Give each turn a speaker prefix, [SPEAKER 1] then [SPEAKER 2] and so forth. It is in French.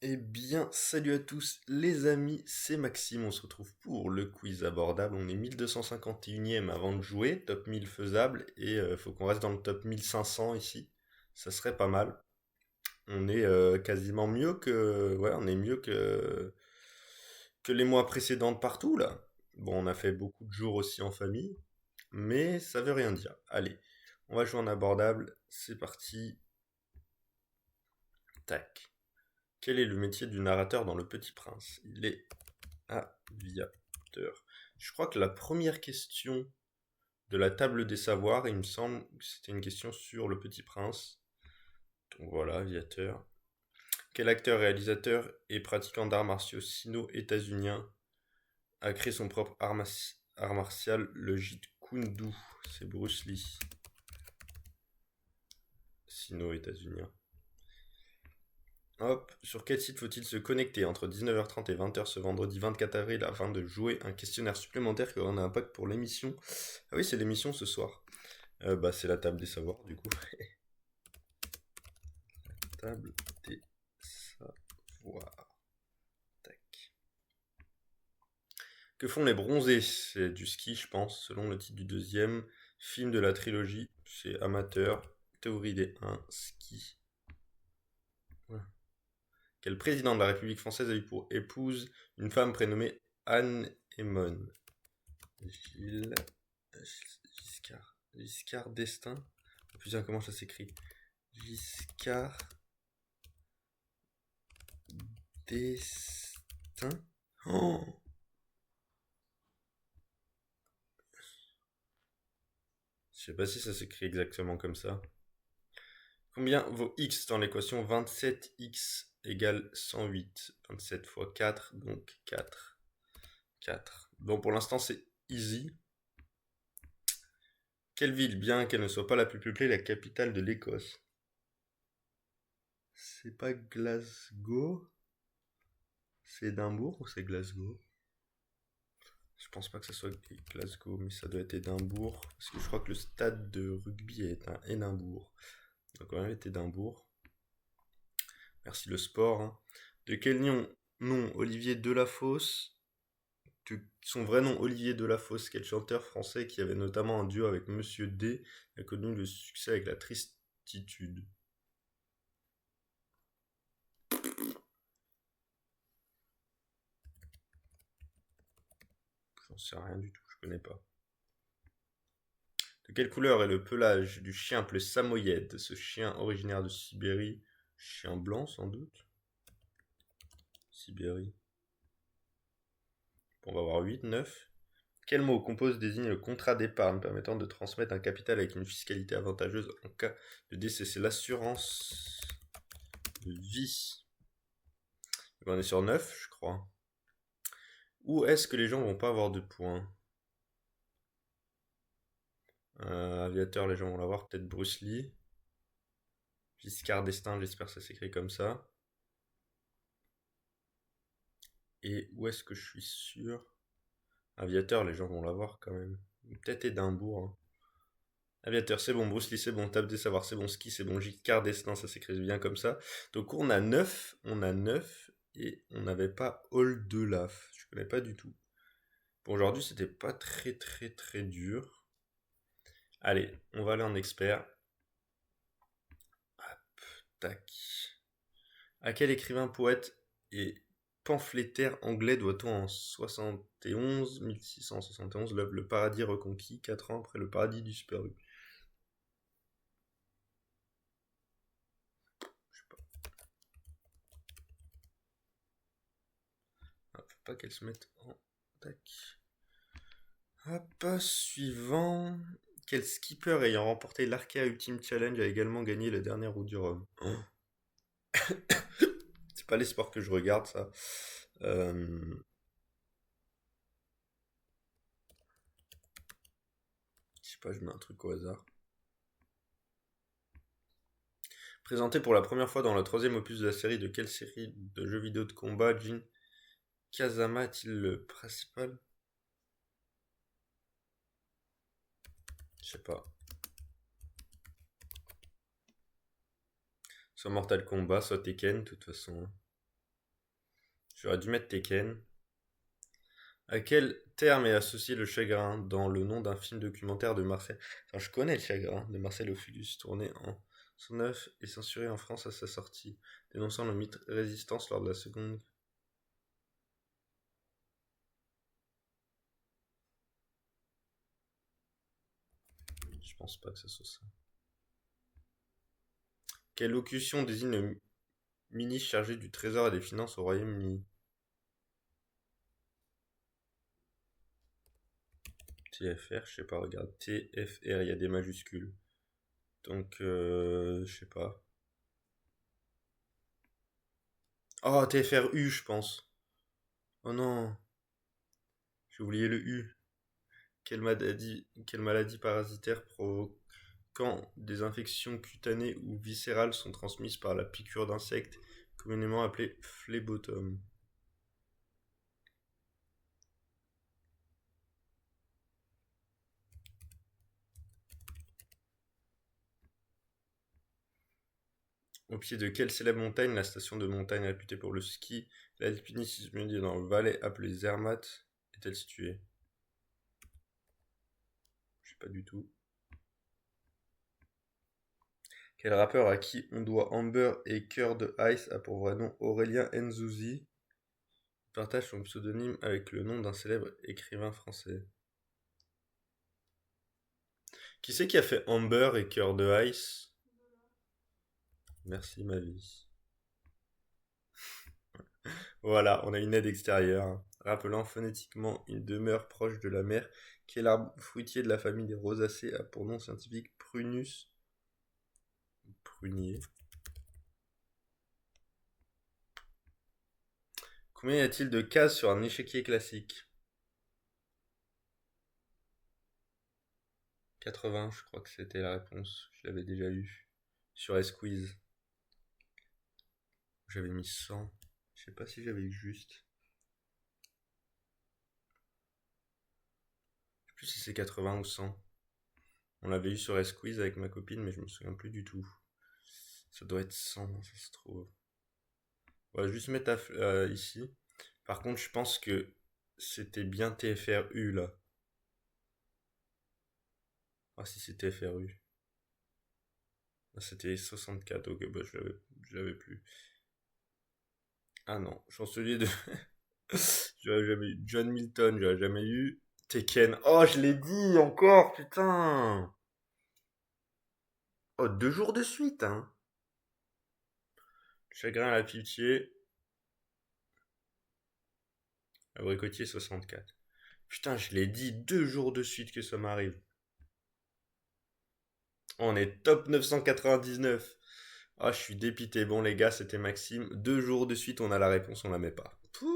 [SPEAKER 1] Eh bien, salut à tous les amis, c'est Maxime, on se retrouve pour le quiz abordable. On est 1251e avant de jouer, top 1000 faisable, et faut qu'on reste dans le top 1500 ici. Ça serait pas mal. On est quasiment mieux que... Ouais, on est mieux que les mois précédents de partout, là. Bon, on a fait beaucoup de jours aussi en famille, mais ça veut rien dire. Allez, on va jouer en abordable, c'est parti, tac. Quel est le métier du narrateur dans Le Petit Prince? Il est aviateur. Je crois que la première question de la table des savoirs, il me semble que c'était une question sur Le Petit Prince. Donc voilà, aviateur. Quel acteur, réalisateur et pratiquant d'arts martiaux sino-états-unien a créé son propre art martial, le Jeet Kune Do? C'est Bruce Lee, sino-états-unien. Hop, sur quel site faut-il se connecter entre 19h30 et 20h ce vendredi 24 avril afin de jouer un questionnaire supplémentaire qui aura un impact pour l'émission? Ah oui, c'est l'émission ce soir. Bah, c'est la table des savoirs, du coup. Table des savoirs. Tac. Que font les bronzés? C'est du ski, je pense, selon le titre du deuxième film de la trilogie. C'est amateur, théorie des 1, ski. Ouais. Quel président de la République française a eu pour épouse une femme prénommée Anne Emone? Gilles Giscard. Giscard d'Estaing. Putain, comment ça s'écrit? Giscard d'Estaing. Oh, je sais pas si ça s'écrit exactement comme ça. Combien vaut x dans l'équation 27x égale 108? 27 fois 4, donc 4. 4. Bon, pour l'instant, c'est easy. Quelle ville, bien qu'elle ne soit pas la plus peuplée, est la capitale de l'Écosse? C'est pas Glasgow? C'est Édimbourg ou c'est Glasgow? Je pense pas que ça soit Glasgow, mais ça doit être Édimbourg. Parce que je crois que le stade de rugby est à Édimbourg. Donc on va mettre Édimbourg. Merci le sport, hein. De quel nom Olivier Delafosse, de son vrai nom Olivier Delafosse, quel chanteur français qui avait notamment un duo avec Monsieur D, a connu le succès avec la tristitude? J'en sais rien du tout, je connais pas. De quelle couleur est le pelage du chien appelé samoyède? Ce chien originaire de Sibérie. Chien blanc sans doute. Sibérie. On va avoir 8, 9. Quel mot compose désigne le contrat d'épargne permettant de transmettre un capital avec une fiscalité avantageuse en cas de décès? C'est l'assurance de vie. On est sur 9, je crois. Où est-ce que les gens vont pas avoir de points? Aviateur, les gens vont l'avoir. Peut-être Bruce Lee. Giscard d'Estaing, j'espère que ça s'écrit comme ça. Et où est-ce que je suis sûr? Aviateur, les gens vont l'avoir quand même. Peut-être Édimbourg, hein. Aviateur, c'est bon. Bruce Lee, c'est bon. Table des savoirs, c'est bon. Ski, c'est bon. Giscard d'Estaing, ça s'écrit bien comme ça. Donc on a 9. On a 9. Et on n'avait pas Hall de Laf. Je connais pas du tout. Pour aujourd'hui, c'était pas très très très dur. Allez, on va aller en expert. Hop, tac. À quel écrivain, poète et pamphlétaire anglais doit-on en 1671 l'œuvre Le Paradis reconquis, 4 ans après Le Paradis disparu? Je sais pas. Ah, faut pas qu'elle se mette en... Tac. Hop, suivant. Quel skipper ayant remporté l'Arkea Ultimate Challenge a également gagné la dernière roue du Rhum? Oh. C'est pas les sports que je regarde, ça. Je sais pas, je mets un truc au hasard. Présenté pour la première fois dans le troisième opus de la série, de quelle série de jeux vidéo de combat Jin Kazama est-il le principal? Je sais pas. Soit Mortal Kombat, soit Tekken, de toute façon. J'aurais dû mettre Tekken. À quel terme est associé le chagrin dans le nom d'un film documentaire de Marcel? Enfin, je connais le chagrin de Marcel Ophuls, tourné en 1909 et censuré en France à sa sortie, dénonçant le mythe résistance lors de la seconde. Je pense pas que ce soit ça. Quelle locution désigne le ministre chargé du Trésor et des Finances au Royaume-Uni? TFR, je sais pas, regarde. TFR, il y a des majuscules. Donc, je sais pas. Oh, TFRU, je pense. Oh non, j'ai oublié le U. Quelle maladie parasitaire provoquant des infections cutanées ou viscérales sont transmises par la piqûre d'insectes, communément appelée phlébotum? Au pied de quelle célèbre montagne la station de montagne réputée pour le ski et l'alpinisme dans le Valais appelé Zermatt est-elle située? Je sais pas du tout. Quel rappeur à qui on doit Amber et Cœur de Ice a pour vrai nom Aurélien Nzouzi? Il partage son pseudonyme avec le nom d'un célèbre écrivain français. Qui c'est qui a fait Amber et Cœur de Ice? Merci ma vie. Voilà, on a une aide extérieure, rappelant phonétiquement une demeure proche de la mer, qui est l'arbre fruitier de la famille des rosacées, a pour nom scientifique Prunus prunier. Combien y a-t-il de cases sur un échiquier classique? 80, je crois que c'était la réponse. Je l'avais déjà eu sur S-Quiz. J'avais mis 100. Je sais pas si j'avais eu juste. Je sais plus si c'est 80 ou 100. On l'avait eu sur S-Quiz avec ma copine, mais je me souviens plus du tout. Ça doit être 100, ça se trouve. On va juste mettre ici. Par contre, je pense que c'était bien TFRU là. Ah si, c'est TFRU. Ah, c'était 64, ok, bah je l'avais plus. Ah non, chancelier de... J'aurais jamais eu John Milton, j'aurais jamais eu Tekken. Oh, je l'ai dit encore, putain. Oh, 2 jours de suite, hein. Chagrin à la pitié. Abricotier 64. Putain, je l'ai dit 2 jours de suite que ça m'arrive. On est top 999. Ah, je suis dépité. Bon, les gars, c'était Maxime. 2 jours de suite, on a la réponse, on la met pas. Pouh.